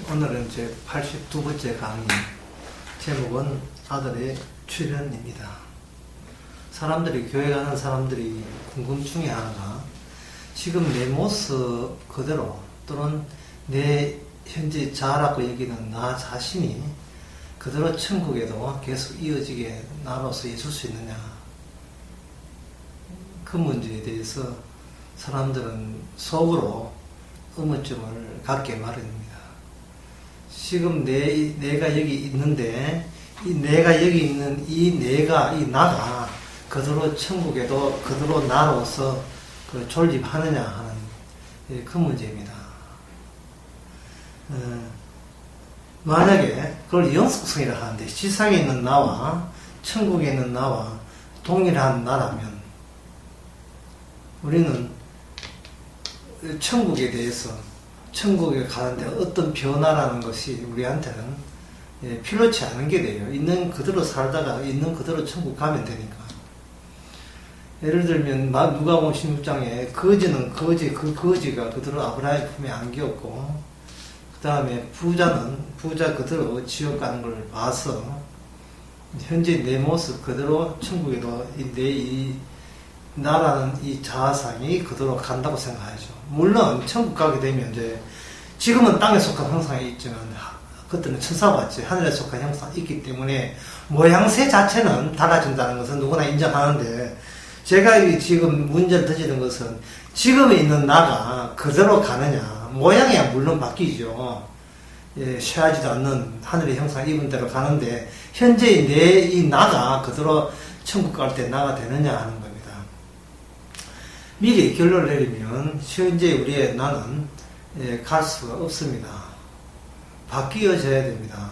오늘은 제 82번째 강의, 제목은 아들의 출현입니다. 사람들이, 교회 가는 사람들이 궁금증이 하나가, 지금 내 모습 그대로 또는 내 현재 자라고 여기는 나 자신이 그대로 천국에도 계속 이어지게 나로서 있을 수 있느냐, 그 문제에 대해서 사람들은 속으로 의문점을 갖게 마련입니다. 지금 내가 여기 있는데, 이 내가 여기 있는 이 내가, 이 나가 그대로 천국에도 그대로 나로서 존립하느냐 하는 그 문제입니다. 만약에 그걸 영속성이라 하는데, 지상에 있는 나와 천국에 있는 나와 동일한 나라면, 우리는 천국에 대해서, 천국에 가는데 어떤 변화라는 것이 우리한테는 필요치 않은 게 돼요. 있는 그대로 살다가 있는 그대로 천국 가면 되니까. 예를 들면 누가복음 16장에 거지는 거지, 그 거지가 그대로 아브라함의 품에 안겼고, 그 다음에 부자 그대로 지옥 가는 걸 봐서 현재 내 모습 그대로 천국에도 이 나라는 이 자아상이 그대로 간다고 생각하죠. 물론 천국 가게 되면 이제 지금은 땅에 속한 형상이 있지만 그때는 천사와 같이 하늘에 속한 형상이 있기 때문에 모양새 자체는 달라진다는 것은 누구나 인정하는데, 제가 지금 문제를 던지는 것은 지금에 있는 나가 그대로 가느냐, 모양이야 물론 바뀌죠. 쉬하지도 않는 하늘의 형상 입은 대로 가는데, 현재의 내 이 나가 그대로 천국 갈 때 나가 되느냐 하는 겁니다. 미리 결론을 내리면 현재 우리의 나는 갈 수가 없습니다. 바뀌어져야 됩니다.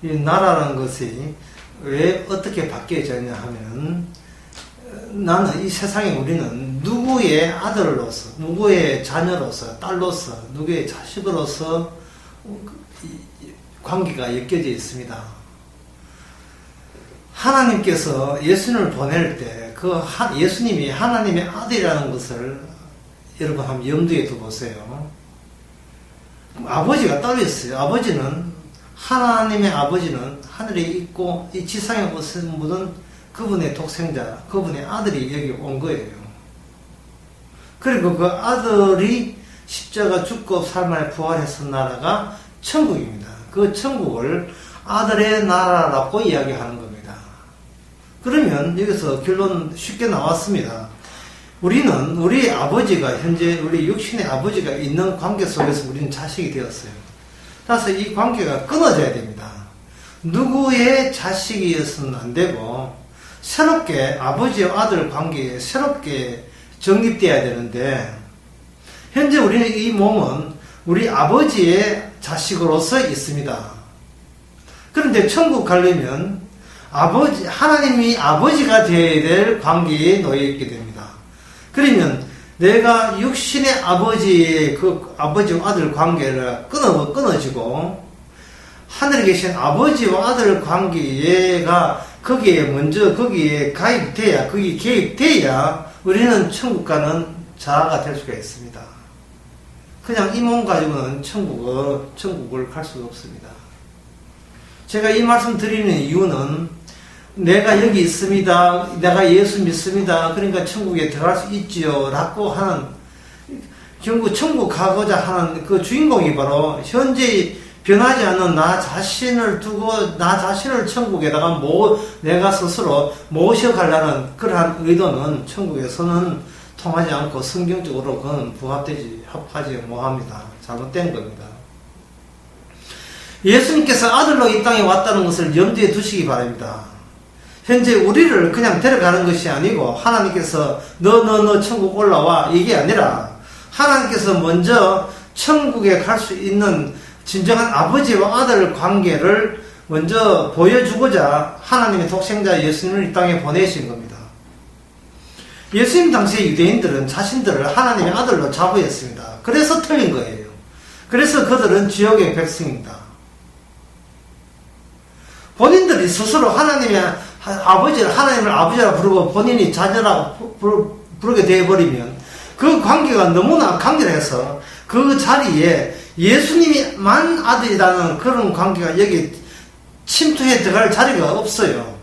이 나라라는 것이 왜 어떻게 바뀌어졌냐 하면, 나는 이 세상에 우리는 누구의 아들로서, 누구의 자녀로서, 딸로서, 누구의 자식으로서 관계가 엮여져 있습니다. 하나님께서 예수님을 보낼 때 예수님이 하나님의 아들이라는 것을 여러분 한번 염두에 두보세요. 아버지가 따로 있어요. 하나님의 아버지는 하늘에 있고 이 지상에 오신 분은 그분의 독생자, 그분의 아들이 여기 온 거예요. 그리고 그 아들이 십자가 죽고 살만에 부활해서 나라가 천국입니다. 그 천국을 아들의 나라라고 이야기하는 겁니다. 그러면 여기서 결론 쉽게 나왔습니다. 우리는 우리 아버지가, 현재 우리 육신의 아버지가 있는 관계 속에서 우리는 자식이 되었어요. 따라서 이 관계가 끊어져야 됩니다. 누구의 자식이었으면 안 되고, 새롭게 아버지와 아들 관계에 새롭게 정립되어야 되는데, 현재 우리는 이 몸은 우리 아버지의 자식으로서 있습니다. 그런데 천국 가려면 하나님이 아버지가 되어야 될 관계에 놓여 있게 됩니다. 그러면 내가 육신의 아버지의 그 아버지와 아들 관계를 끊어지고, 하늘에 계신 아버지와 아들 관계가 거기에 가입돼야, 거기에 개입돼야 우리는 천국 가는 자아가 될 수가 있습니다. 그냥 이 몸 가지고는 천국을 갈 수가 없습니다. 제가 이 말씀 드리는 이유는, 내가 여기 있습니다, 내가 예수 믿습니다, 그러니까 천국에 들어갈 수 있지요 라고 하는, 결국 천국 가고자 하는 그 주인공이 바로 현재 변하지 않는 나 자신을 두고 나 자신을 천국에다가 내가 스스로 모셔가려는 그러한 의도는 천국에서는 통하지 않고, 성경적으로 그건 합하지 못합니다. 잘못된 겁니다. 예수님께서 아들로 이 땅에 왔다는 것을 염두에 두시기 바랍니다. 현재 우리를 그냥 데려가는 것이 아니고, 하나님께서 너 천국 올라와 이게 아니라, 하나님께서 먼저 천국에 갈 수 있는 진정한 아버지와 아들 관계를 먼저 보여주고자 하나님의 독생자 예수님을 이 땅에 보내신 겁니다. 예수님 당시의 유대인들은 자신들을 하나님의 아들로 자부했습니다. 그래서 틀린 거예요. 그래서 그들은 지옥의 백성입니다. 본인들이 스스로 하나님을 아버지라 부르고 본인이 자녀라고 부르게 되어버리면, 그 관계가 너무나 강렬해서 그 자리에 예수님이만 아들이라는 그런 관계가 여기 침투해 들어갈 자리가 없어요.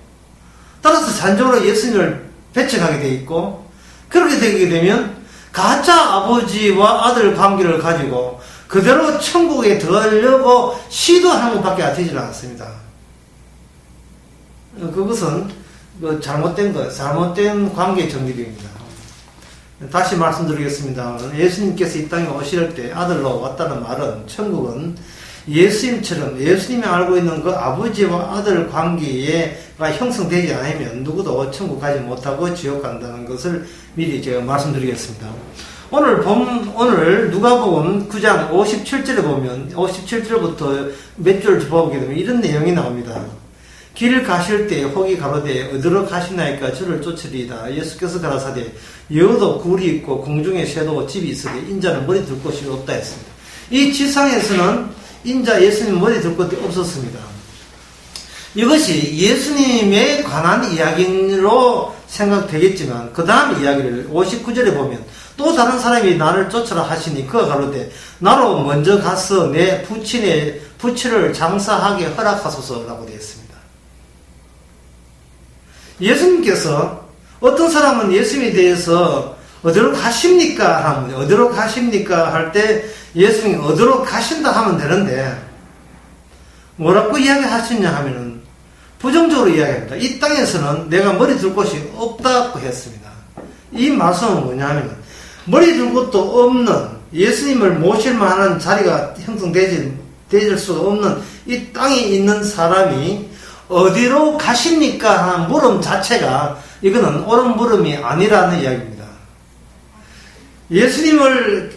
따라서 자연적으로 예수님을 배척하게 돼 있고, 그렇게 되게 되면 가짜 아버지와 아들 관계를 가지고 그대로 천국에 들어가려고 시도하는 것밖에 되질 않습니다. 그것은 잘못된 관계 정립입니다. 다시 말씀드리겠습니다. 예수님께서 이 땅에 오실 때 아들로 왔다는 말은, 천국은 예수님처럼 예수님이 알고 있는 그 아버지와 아들 관계가 형성되지 않으면 누구도 천국 가지 못하고 지옥 간다는 것을 미리 제가 말씀드리겠습니다. 오늘 누가복음 9장 57절에 보면, 57절부터 몇 줄 보게 되면 이런 내용이 나옵니다. 길 가실 때 혹이 가로되 어디로 가시나이까 저를 쫓으리이다. 예수께서 가라사대 여도 굴이 있고 궁중에 새도 집이 있으되 인자는 머리 둘 곳이 없다 했습니다. 이 지상에서는 인자 예수님 머리 둘 곳이 없었습니다. 이것이 예수님에 관한 이야기로 생각되겠지만, 그 다음 이야기를 59절에 보면 또 다른 사람이 나를 쫓으라 하시니 그가 가로되 나로 먼저 가서 내 부친을 장사하게 허락하소서라고 되어 있습니다. 예수님께서 어떤 사람은 예수님에 대해서 어디로 가십니까? 하면, 어디로 가십니까? 할 때 예수님이 어디로 가신다 하면 되는데, 뭐라고 이야기하시냐 하면은 부정적으로 이야기합니다. 이 땅에서는 내가 머리 둘 곳이 없다고 했습니다. 이 말씀은 뭐냐 하면, 머리 둘 곳도 없는, 예수님을 모실 만한 자리가 형성되질 수 없는 이 땅에 있는 사람이 어디로 가십니까? 하는 물음 자체가, 이거는 옳은 물음이 아니라는 이야기입니다. 예수님이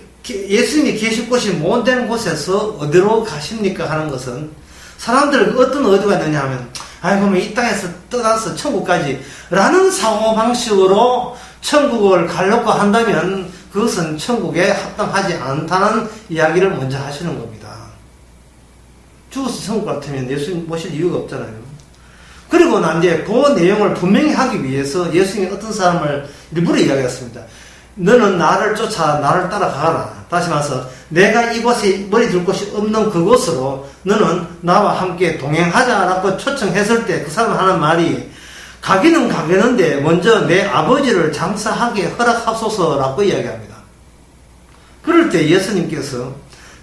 계실 곳이 못된 곳에서 어디로 가십니까? 하는 것은, 사람들 어떤 의도가 있느냐 하면, 그러면 이 땅에서 떠나서 천국까지 라는 사고방식으로 천국을 가려고 한다면 그것은 천국에 합당하지 않다는 이야기를 먼저 하시는 겁니다. 죽어서 천국 같으면 예수님 모실 이유가 없잖아요. 그리고 난 뒤에 그 내용을 분명히 하기 위해서 예수님이 어떤 사람을 일부러 이야기했습니다. 너는 나를 쫓아 나를 따라가라. 다시 말해서 내가 이곳에 머리 둘 곳이 없는 그곳으로 너는 나와 함께 동행하자라고 초청했을 때 그 사람 하는 말이, 가기는 가겠는데 먼저 내 아버지를 장사하게 허락하소서라고 이야기합니다. 그럴 때 예수님께서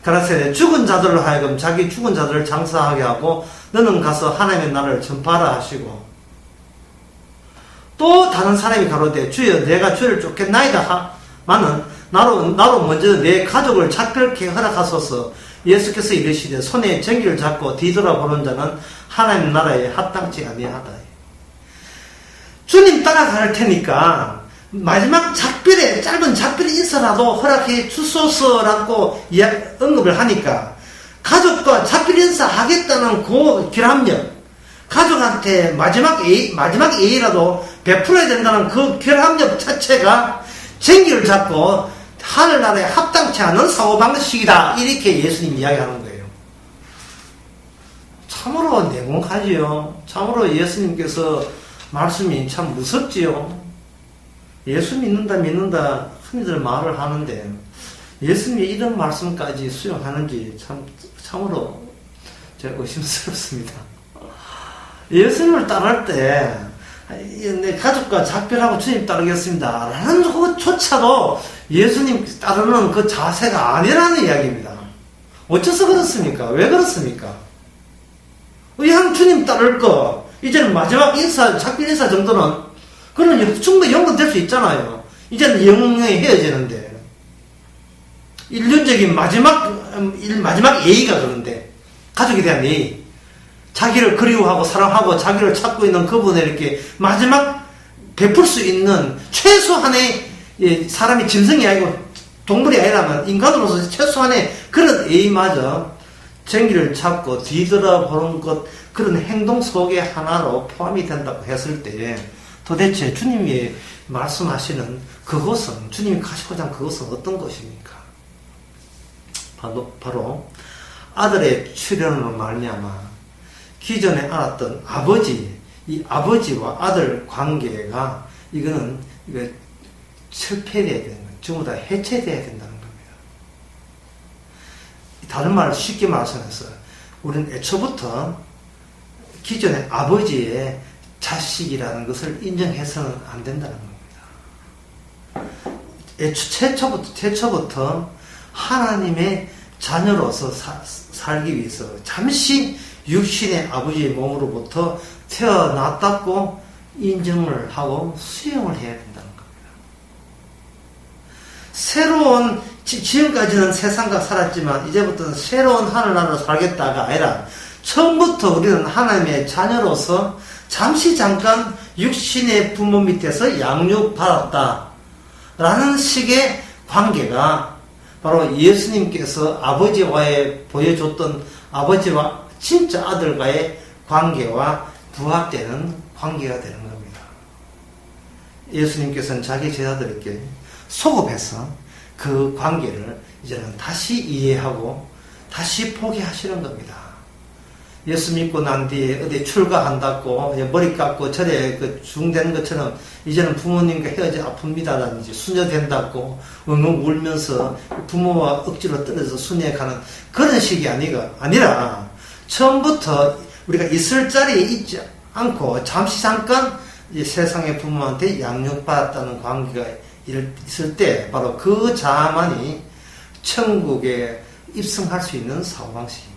가라사대 죽은 자들로 하여금 자기 죽은 자들을 장사하게 하고 너는 가서 하나님의 나라를 전파하라 하시고, 또 다른 사람이 가로되 주여 내가 주를 쫓겠나이다 하마는 나로 먼저 내 가족을 작별케 허락하소서. 예수께서 이르시되 손에 전기를 잡고 뒤돌아보는 자는 하나님 나라에 합당치 아니하다. 주님 따라갈 테니까 마지막 짧은 작별 인사라도 허락해 주소서라고 언급을 하니까, 가족과 작별 인사 하겠다는 그 결합력, 가족한테 마지막 예의라도 베풀어야 된다는 그 결합력 자체가 전기를 잡고 하늘나라에 합당치 않은 사고방식이다, 이렇게 예수님 이야기하는 거예요. 참으로 냉혹하지요. 참으로 예수님께서 말씀이 참 무섭지요. 예수 믿는다 흔히들 말을 하는데 예수님이 이런 말씀까지 수용하는지 참으로 제가 의심스럽습니다. 예수님을 따를 때 내 가족과 작별하고 주님 따르겠습니다 라는 것조차도 예수님 따르는 그 자세가 아니라는 이야기입니다. 어째서 그렇습니까? 왜 그렇습니까? 그냥 주님 따를 거, 이제는 마지막 작별 인사 정도는 그런 충분히 연관될 수 있잖아요. 이제는 영원히 헤어지는데, 인륜적인 마지막 예의가 그런데, 가족에 대한 예의, 자기를 그리워하고 사랑하고 자기를 찾고 있는 그분에 이렇게 마지막 베풀 수 있는 최소한의, 사람이 짐승이 아니고 동물이 아니라면 인간으로서 최소한의 그런 예의마저 전기를 찾고 뒤돌아보는 것, 그런 행동 속의 하나로 포함이 된다고 했을 때, 도대체 주님이 말씀하시는 그것은, 주님이 가시고자 하는 그것은 어떤 것입니까? 바로 아들의 출현으로 말미암아 기존에 알았던 이 아버지와 아들 관계가, 이거 철폐되어야 되는 거예요. 전부 다 해체되어야 된다는 겁니다. 다른 말로 쉽게 말씀해서 우리는 애초부터 기존의 아버지의 자식이라는 것을 인정해서는 안 된다는 겁니다. 최초부터 하나님의 자녀로서 살기 위해서 잠시 육신의 아버지의 몸으로부터 태어났다고 인정을 하고 수용을 해야 된다는 겁니다. 새로운, 지금까지는 세상과 살았지만 이제부터는 새로운 하늘나라로 살겠다가 아니라 처음부터 우리는 하나님의 자녀로서 잠깐 육신의 부모 밑에서 양육받았다 라는 식의 관계가 바로 예수님께서 아버지와의 보여줬던 아버지와 진짜 아들과의 관계와 부합되는 관계가 되는 겁니다. 예수님께서는 자기 제자들에게 소급해서 그 관계를 이제는 다시 이해하고 다시 포기하시는 겁니다. 예수 믿고 난 뒤에 어디 출가한다고 머리 깎고 절에 중되는 것처럼 이제는 부모님과 헤어져 아픕니다라든지 수녀된다고 엉엉 울면서 부모와 억지로 떨어져서 순회가는 그런 식이 아니라 처음부터 우리가 있을 자리에 있지 않고 잠깐 세상의 부모한테 양육받았다는 관계가 있을 때 바로 그 자만이 천국에 입성할 수 있는 사고방식입니다.